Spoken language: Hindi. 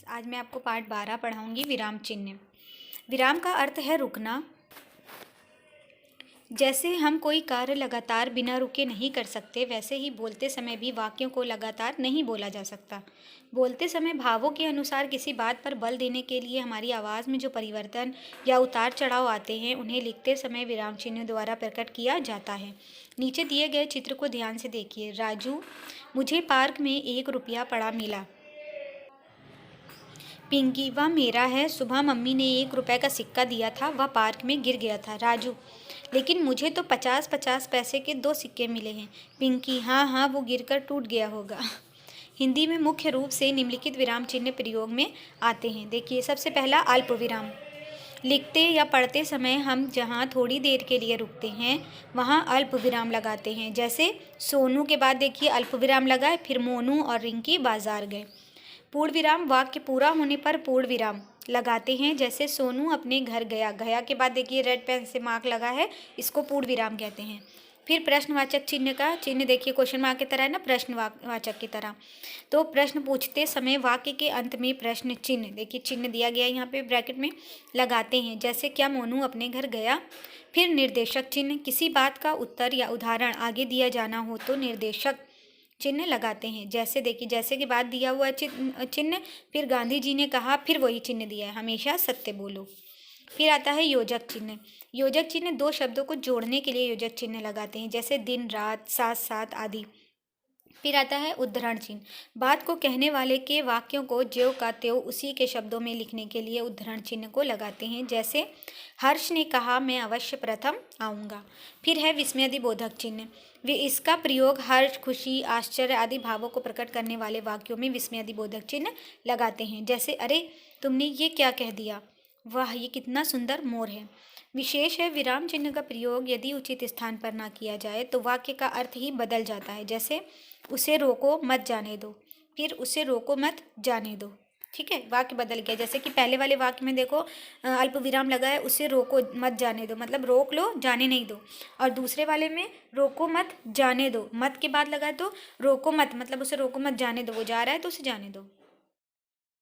आज मैं आपको पाठ 12 पढ़ाऊंगी विराम चिन्ह। विराम का अर्थ है रुकना। जैसे हम कोई कार्य लगातार बिना रुके नहीं कर सकते, वैसे ही बोलते समय भी वाक्यों को लगातार नहीं बोला जा सकता। बोलते समय भावों के अनुसार किसी बात पर बल देने के लिए हमारी आवाज़ में जो परिवर्तन या उतार चढ़ाव आते हैं, उन्हें लिखते समय विराम चिन्ह द्वारा प्रकट किया जाता है। नीचे दिए गए चित्र को ध्यान से देखिए। राजू, मुझे पार्क में 1 रुपया पड़ा मिला। पिंकी, वह मेरा है। सुबह मम्मी ने 1 रुपए का सिक्का दिया था, वह पार्क में गिर गया था। राजू, लेकिन मुझे तो 50-50 पैसे के 2 सिक्के मिले हैं। पिंकी, हाँ हाँ, वो गिरकर टूट गया होगा। हिंदी में मुख्य रूप से निम्नलिखित विराम चिन्ह प्रयोग में आते हैं। देखिए, सबसे पहला अल्प विराम। लिखते या पढ़ते समय हम जहाँ थोड़ी देर के लिए रुकते हैं, वहाँ अल्प विराम लगाते हैं। जैसे सोनू के बाद देखिए अल्प विराम लगाए, फिर मोनू और रिंकी बाजार गए। पूर्ण विराम, वाक्य पूरा होने पर पूर्ण विराम लगाते हैं। जैसे सोनू अपने घर गया। गया के बाद देखिए रेड पेन से मार्क लगा है, इसको पूर्ण विराम कहते हैं। फिर प्रश्नवाचक चिन्ह का चिन्ह देखिए, क्वेश्चन मार्क की तरह है ना, प्रश्नवाचक की तरह। तो प्रश्न पूछते समय वाक्य के अंत में प्रश्न चिन्ह, देखिए चिन्ह दिया गया यहाँ पे ब्रैकेट में, लगाते हैं। जैसे क्या मोनू अपने घर गया। फिर निर्देशक चिन्ह, किसी बात का उत्तर या उदाहरण आगे दिया जाना हो तो निर्देशक चिन्ह लगाते हैं। जैसे देखिए, जैसे के बाद दिया हुआ चिन्ह, फिर गांधी जी ने कहा, फिर वही चिन्ह दिया है, हमेशा सत्य बोलो। फिर आता है योजक चिन्ह। योजक चिन्ह 2 शब्दों को जोड़ने के लिए योजक चिन्ह लगाते हैं, जैसे दिन रात, साथ साथ आदि। फिर आता है उद्धरण चिन्ह। बात को कहने वाले के वाक्यों को ज्यों का त्यों उसी के शब्दों में लिखने के लिए उद्धरण चिन्ह को लगाते हैं। जैसे हर्ष ने कहा, मैं अवश्य प्रथम आऊँगा। फिर है विस्मयादिबोधक चिन्ह। वे इसका प्रयोग हर्ष, खुशी, आश्चर्य आदि भावों को प्रकट करने वाले वाक्यों में विस्मयादिबोधक चिन्ह लगाते हैं। जैसे अरे, तुमने ये क्या कह दिया, वाह ये कितना सुंदर मोर है। विशेष है, विराम चिन्ह का प्रयोग यदि उचित स्थान पर ना किया जाए तो वाक्य का अर्थ ही बदल जाता है। जैसे उसे रोको मत जाने दो, फिर उसे रोको मत जाने दो। ठीक है, वाक्य बदल गया। जैसे कि पहले वाले वाक्य में देखो अल्प विराम लगा है, उसे रोको मत जाने दो, मतलब रोक लो, जाने नहीं दो। और दूसरे वाले में रोको मत जाने दो, मत के बाद लगा है तो रोको मत, मतलब उसे रोको मत जाने दो, वो जा रहा है तो उसे जाने दो।